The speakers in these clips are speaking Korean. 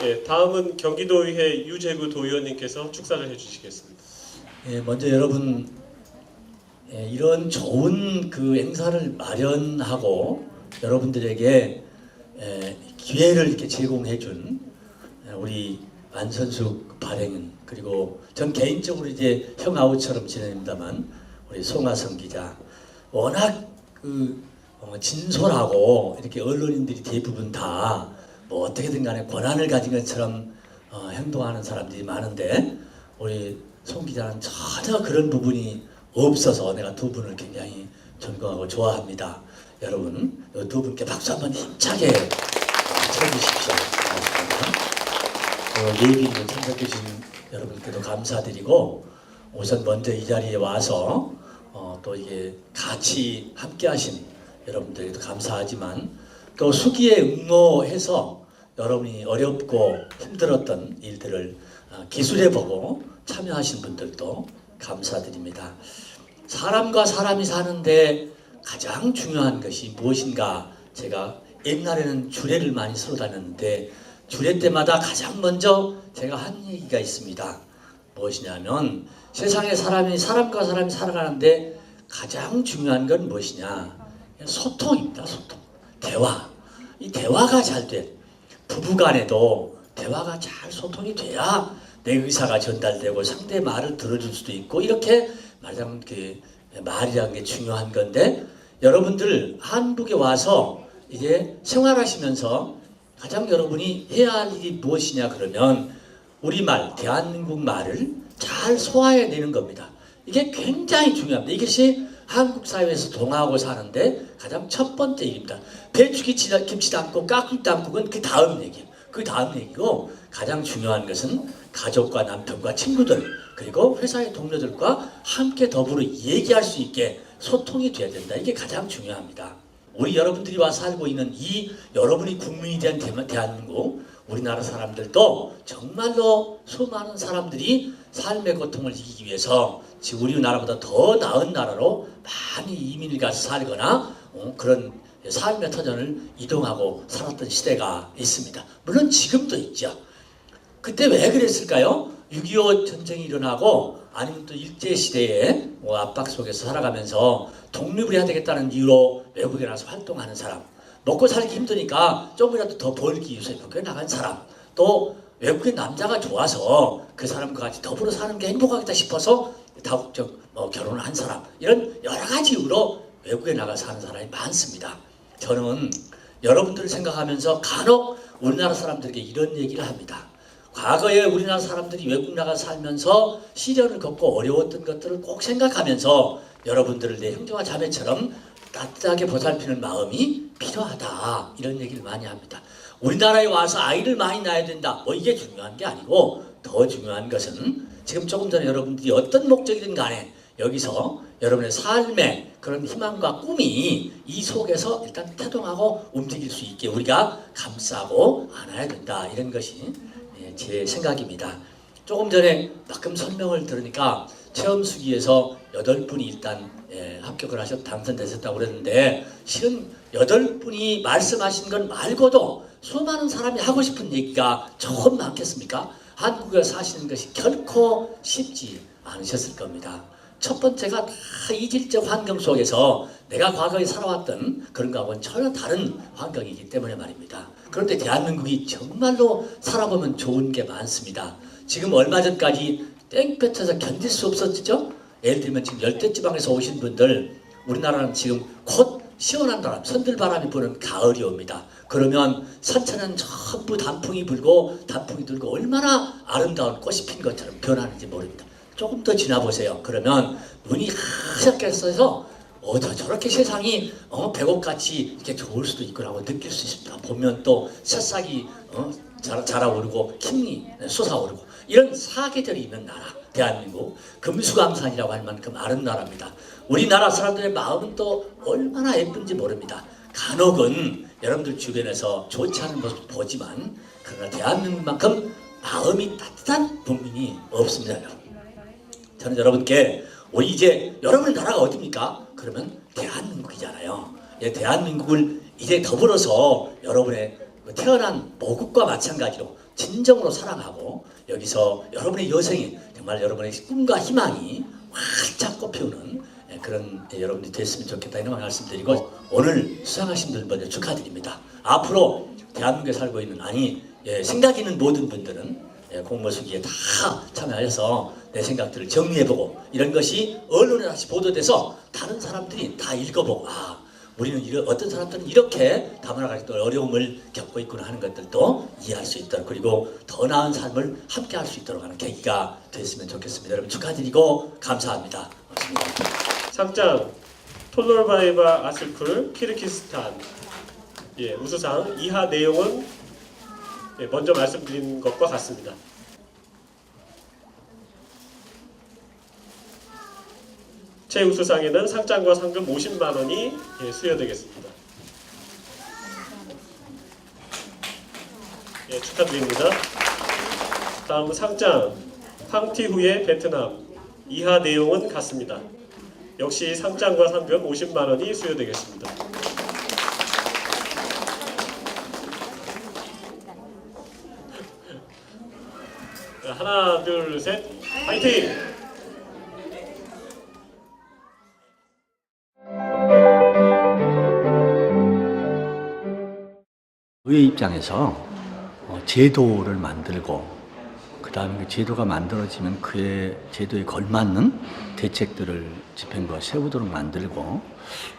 예, 다음은 경기도의회 유재구 도의원님께서 축사를 해주시겠습니다. 예, 먼저 여러분 이런 좋은 그 행사를 마련하고 여러분들에게 기회를 이렇게 제공해준 우리 안선숙 발행인 그리고 전 개인적으로 이제 형아우처럼 지냅니다만 우리 송하성 기자 워낙 그 진솔하고 이렇게 언론인들이 대부분 다 뭐 어떻게든 간에 권한을 가진 것처럼 행동하는 사람들이 많은데 우리 송 기자는 전혀 그런 부분이 없어서 내가 두 분을 굉장히 존경하고 좋아합니다. 여러분 두 분께 박수 한번 힘차게 쳐주십시오. 예비인을 참석해 주신 여러분께도 감사드리고 우선 먼저 이 자리에 와서 또 이게 같이 함께 하신 여러분들에게도 감사하지만 또 수기에 응모해서 여러분이 어렵고 힘들었던 일들을 기술해보고 참여하신 분들도 감사드립니다. 사람과 사람이 사는데 가장 중요한 것이 무엇인가? 제가 옛날에는 주례를 많이 서러 다녔는데 주례 때마다 가장 먼저 제가 한 얘기가 있습니다. 무엇이냐면 세상에 사람과 사람이 살아가는데 가장 중요한 건 무엇이냐? 소통입니다. 소통. 대화. 이 대화가 잘 돼. 부부간에도 대화가 잘 소통이 돼야 내 의사가 전달되고 상대의 말을 들어줄 수도 있고 이렇게 말하자면 그 말이라는 게 중요한 건데 여러분들 한국에 와서 이제 생활하시면서 가장 여러분이 해야 할 일이 무엇이냐 그러면 우리말 대한민국 말을 잘 소화해내는 겁니다. 이게 굉장히 중요합니다. 이것이 한국 사회에서 동화하고 사는데 가장 첫 번째 일입니다. 배추김치 담고 깍두기 담국은 그 다음 얘기예요. 그 다음 얘기고 가장 중요한 것은 가족과 남편과 친구들 그리고 회사의 동료들과 함께 더불어 얘기할 수 있게 소통이 돼야 된다. 이게 가장 중요합니다. 우리 여러분들이 와서 살고 있는 이 여러분이 국민이 된 대한민국 우리나라 사람들도 정말로 수많은 사람들이 삶의 고통을 이기기 위해서 지금 우리나라보다 더 나은 나라로 많이 이민을 가서 살거나 그런 삶의 터전을 이동하고 살았던 시대가 있습니다. 물론 지금도 있죠. 그때 왜 그랬을까요? 6.25 전쟁이 일어나고 아니면 또 일제시대의 압박 속에서 살아가면서 독립을 해야 되겠다는 이유로 외국에 나서 활동하는 사람 먹고 살기 힘드니까 조금이라도 더 벌기 위해서 외국에 나간 사람 또 외국의 남자가 좋아서 그 사람과 같이 더불어 사는 게 행복하겠다 싶어서 다국적 결혼을 한 사람 이런 여러 가지 이유로 외국에 나가 사는 사람이 많습니다. 저는 여러분들을 생각하면서 간혹 우리나라 사람들에게 이런 얘기를 합니다. 과거에 우리나라 사람들이 외국 나가 살면서 시련을 겪고 어려웠던 것들을 꼭 생각하면서 여러분들을 내 형제와 자매처럼 따뜻하게 보살피는 마음이 필요하다 이런 얘기를 많이 합니다. 우리나라에 와서 아이를 많이 낳아야 된다 이게 중요한 게 아니고 더 중요한 것은 지금 조금 전에 여러분들이 어떤 목적이든 간에 여기서 여러분의 삶의 그런 희망과 꿈이 이 속에서 일단 태동하고 움직일 수 있게 우리가 감싸고 안아야 된다 이런 것이 제 생각입니다. 조금 전에 가끔 설명을 들으니까 체험수기에서 8분이 일단 합격을 하셔서 당선되셨다고 그랬는데 실은 8분이 말씀하신 것 말고도 수많은 사람이 하고 싶은 얘기가 조금 많겠습니까? 한국에 사시는 것이 결코 쉽지 않으셨을 겁니다. 첫 번째가 다 이질적 환경 속에서 내가 과거에 살아왔던 그런 거하고는 전혀 다른 환경이기 때문에 말입니다. 그런데 대한민국이 정말로 살아보면 좋은 게 많습니다. 지금 얼마 전까지 땡볕에서 견딜 수 없었죠? 예를 들면 지금 열대지방에서 오신 분들 우리나라는 지금 곧 시원한 바람, 선들바람이 부는 가을이 옵니다. 그러면 산천은 전부 단풍이 불고 단풍이 들고 얼마나 아름다운 꽃이 핀 것처럼 변하는지 모릅니다. 조금 더 지나보세요. 그러면 눈이 하얗게 써서 저렇게 세상이 백옥같이 이렇게 좋을 수도 있구나 느낄 수 있습니다. 보면 또 새싹이 자라오르고 킴이 솟아오르고 이런 사계절이 있는 나라 대한민국 금수강산이라고 할 만큼 아름 나라입니다. 우리나라 사람들의 마음은 또 얼마나 예쁜지 모릅니다. 간혹은 여러분들 주변에서 좋지 않은 모습 보지만 그러나 대한민국만큼 마음이 따뜻한 국민이 없습니다. 저는 여러분께 우리 이제 여러분의 나라가 어디입니까? 그러면 대한민국이잖아요. 대한민국을 이제 더불어서 여러분의 태어난 모국과 마찬가지로 진정으로 사랑하고 여기서 여러분의 여생이 정말 여러분의 꿈과 희망이 활짝 꽃피우는 그런 여러분이 됐으면 좋겠다 이런 말씀드리고 오늘 수상하신 분 먼저 축하드립니다. 앞으로 대한민국에 살고 있는 생각 있는 모든 분들은 공모수기에 다 참여하셔서 내 생각들을 정리해보고 이런 것이 언론에 다시 보도돼서 다른 사람들이 다 읽어보고 우리는 어떤 사람들은 이렇게 다문화가족 어려움을 겪고 있구나 하는 것들도 이해할 수 있도록 그리고 더 나은 삶을 함께 할 수 있도록 하는 계기가 됐으면 좋겠습니다. 여러분 축하드리고 감사합니다. 고맙습니다. 상장 톨놀바이바 아슬쿨 키르기스탄 우수상 이하 내용은 먼저 말씀드린 것과 같습니다. 최우수상에는 상장과 상금 50만 원이 수여되겠습니다. 축하드립니다. 다음 상장 황티후의 베트남 이하 내용은 같습니다. 역시 상장과 상금 50만 원이 수여되겠습니다. 하나, 둘, 셋, 파이팅! 의회 입장에서 제도를 만들고 그 다음에 그 제도가 만들어지면 그의 제도에 걸맞는 대책들을 집행부가 세우도록 만들고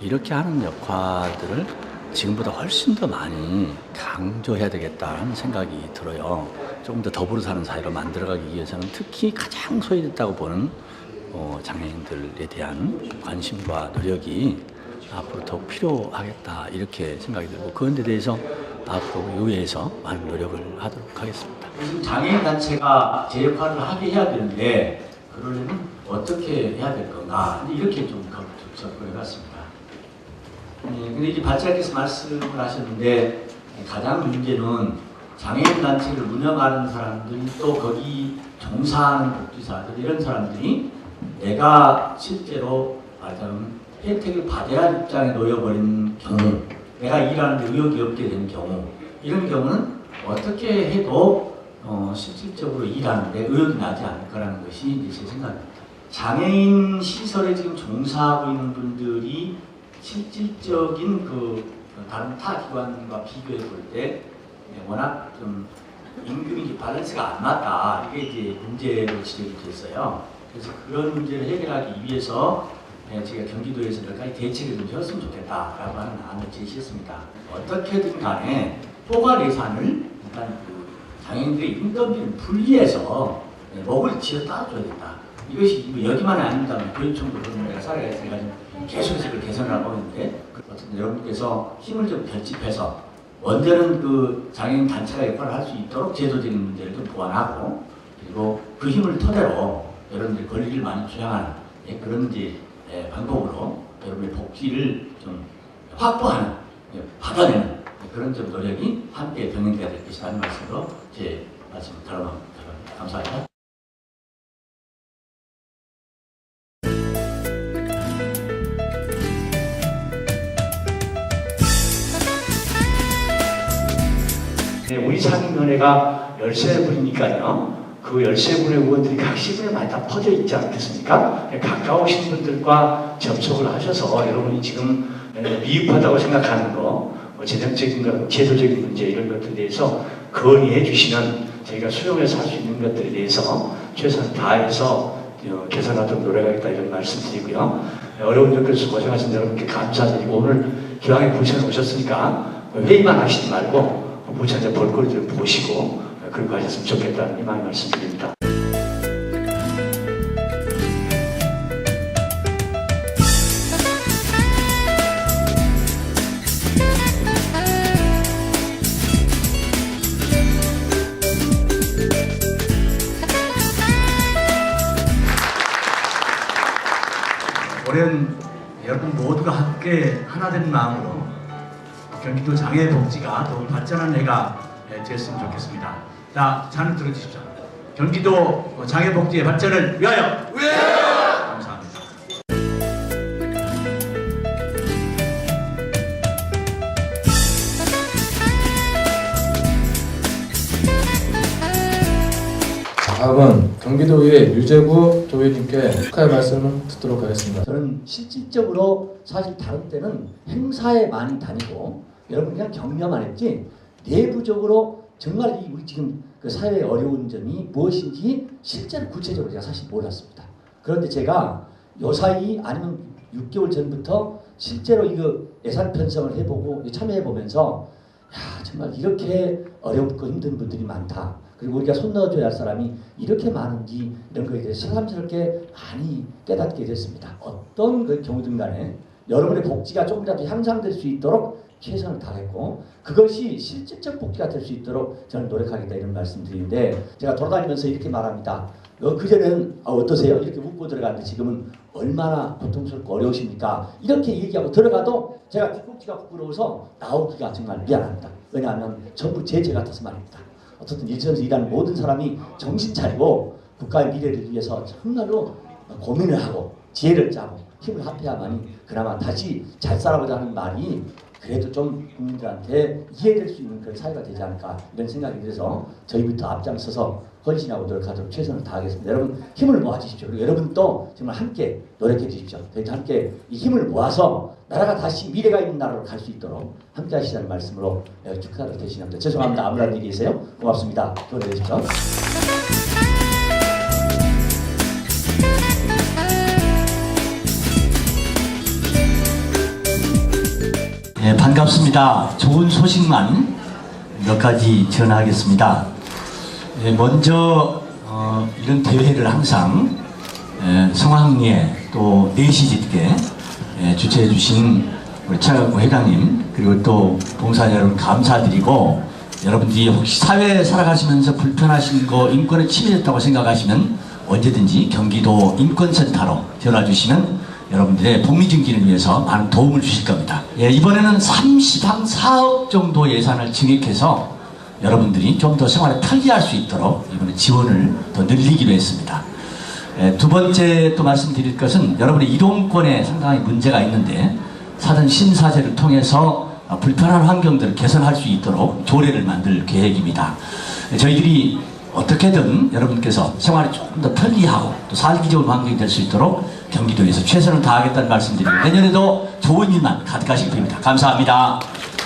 이렇게 하는 역할들을 지금보다 훨씬 더 많이 강조해야 되겠다는 생각이 들어요. 조금 더 더불어 사는 사회로 만들어가기 위해서는 특히 가장 소외됐다고 보는 장애인들에 대한 관심과 노력이 앞으로 더욱 필요하겠다 이렇게 생각이 들고 그런데 대해서 앞으로 의회에서 많은 노력을 하도록 하겠습니다. 장애인 단체가 제 역할을 하게 해야 되는데 그러려면 어떻게 해야 될 건가 이렇게 좀 접근해 봤습니다. 근데 이제 발자께서 말씀을 하셨는데 가장 문제는 장애인 단체를 운영하는 사람들이 또 거기 종사하는 복지사들 이런 사람들이 내가 실제로 말하자면 혜택을 받아야 할 입장에 놓여버린 경우 내가 일하는데 의욕이 없게 된 경우 이런 경우는 어떻게 해도 실질적으로 일하는데 의욕이 나지 않을 거라는 것이 이제 제 생각입니다. 장애인 시설에 지금 종사하고 있는 분들이 실질적인 다른 타 기관과 비교해 볼 때 워낙 좀 임금이 밸런스가 안 맞다 이게 이제 문제로 지적이 됐어요. 그래서 그런 문제를 해결하기 위해서 제가 경기도에서 몇 가지 대책을 좀 세웠으면 좋겠다라고 하는 안을 제시했습니다. 어떻게든 간에 포괄 예산을 일단 장애인들의 인건비를 분리해서 먹을 지어 따라줘야 된다. 이것이 여기만이 아닙니다만 교육청도 그런 데가 살아야 제가 계속해서 그걸 개선을 하고 있는데 여러분께서 힘을 좀 결집해서 먼저는 장애인 단체가 역할을 할 수 있도록 제도적인 문제를 좀 보완하고 그리고 그 힘을 토대로 여러분들이 권리를 많이 주장하는 그런 방법으로 여러분의 복지를 좀 확보하는, 받아내는 그런 좀 노력이 함께 병행돼야 될 것이라는 말씀으로 제 말씀을 드러납니다. 감사합니다. 우리 상임위원회가 13분이니까요. 그 13분의 의원들이 각 시군에 많이 다 퍼져 있지 않겠습니까? 가까우신 분들과 접촉을 하셔서 여러분이 지금 미흡하다고 생각하는 거, 재정적인 것, 제도적인 문제 이런 것들에 대해서 건의해 주시면 저희가 수용해서 할 수 있는 것들에 대해서 최선을 다해서 개선하도록 노력하겠다 이런 말씀드리고요. 어려운 점에서 고생하신 여러분께 감사드리고 오늘 기왕에 부천에 오셨으니까 회의만 하시지 말고 부천에 볼거리 좀 보시고 그렇게 하셨으면 좋겠다는 이만 말씀드립니다. 올해는 여러분 모두가 함께 하나된 마음으로 경기도 장애복지가 더욱 발전한 해가 됐으면 좋겠습니다. 자, 잔을 들어주십시오. 경기도 장애복지의 발전을 위하여! 감사합니다. 다음은 경기도의 유재구 도의원님께 축하의 말씀을 듣도록 하겠습니다. 저는 실질적으로 사실 다른 때는 행사에 많이 다니고 여러분 그냥 격려만 했지 내부적으로 정말 우리 지금 그 사회의 어려운 점이 무엇인지 실제로 구체적으로 제가 사실 몰랐습니다. 그런데 제가 요 사이 아니면 6개월 전부터 실제로 이거 예산 편성을 해보고 참여해보면서 야 정말 이렇게 어렵고 힘든 분들이 많다. 그리고 우리가 손 넣어줘야 할 사람이 이렇게 많은지 이런 거에 대해서 새삼스럽게 많이 깨닫게 됐습니다. 어떤 그 경우든 간에 여러분의 복지가 조금이라도 향상될 수 있도록 최선을 다했고 그것이 실질적 복지가 될 수 있도록 저는 노력하겠다 이런 말씀드리는데 제가 돌아다니면서 이렇게 말합니다. 그전에는 어떠세요? 이렇게 묻고 들어갔는데 지금은 얼마나 고통스럽고 어려우십니까? 이렇게 얘기하고 들어가도 제가 뒷꼭지가 부끄러워서 나오기가 정말 미안합니다. 왜냐하면 전부 제 같아서 말입니다. 어쨌든 일선에서 일하는 모든 사람이 정신 차리고 국가의 미래를 위해서 정말로 고민을 하고 지혜를 짜고 힘을 합해야만이 그나마 다시 잘 살아보자 하는 말이 그래도 좀 국민들한테 이해될 수 있는 그런 사회가 되지 않을까 이런 생각이 들어서 저희부터 앞장서서 헌신하고 노력하도록 최선을 다하겠습니다. 여러분 힘을 모아주십시오. 그리고 여러분도 정말 함께 노력해 주십시오. 저희도 함께 이 힘을 모아서 나라가 다시 미래가 있는 나라로 갈 수 있도록 함께 하시자는 말씀으로 축하를 대신합니다. 죄송합니다. 아무런 일이 계세요? 고맙습니다. 기원해 주십시오. 네, 반갑습니다. 좋은 소식만 몇 가지 전하겠습니다. 네, 먼저 이런 대회를 항상 성황리에 또 내시집게 주최해 주신 우리 차갑구 회장님 그리고 또 봉사자 여러분 감사드리고 여러분들이 혹시 사회에 살아가시면서 불편하신 거 인권에 침해됐다고 생각하시면 언제든지 경기도 인권센터로 전화 주시면 여러분들의 복리 증진을 위해서 많은 도움을 주실 겁니다. 예, 이번에는 34억 정도 예산을 증액해서 여러분들이 좀 더 생활에 편리할 수 있도록 이번에 지원을 더 늘리기로 했습니다. 예, 두 번째 또 말씀드릴 것은 여러분의 이동권에 상당히 문제가 있는데 사전 심사제를 통해서 불편한 환경들을 개선할 수 있도록 조례를 만들 계획입니다. 예, 저희들이 어떻게든 여러분께서 생활이 조금 더 편리하고 또 살기 좋은 환경이 될 수 있도록 경기도에서 최선을 다하겠다는 말씀드리고 내년에도 좋은 일만 가득하시길 바랍니다. 감사합니다.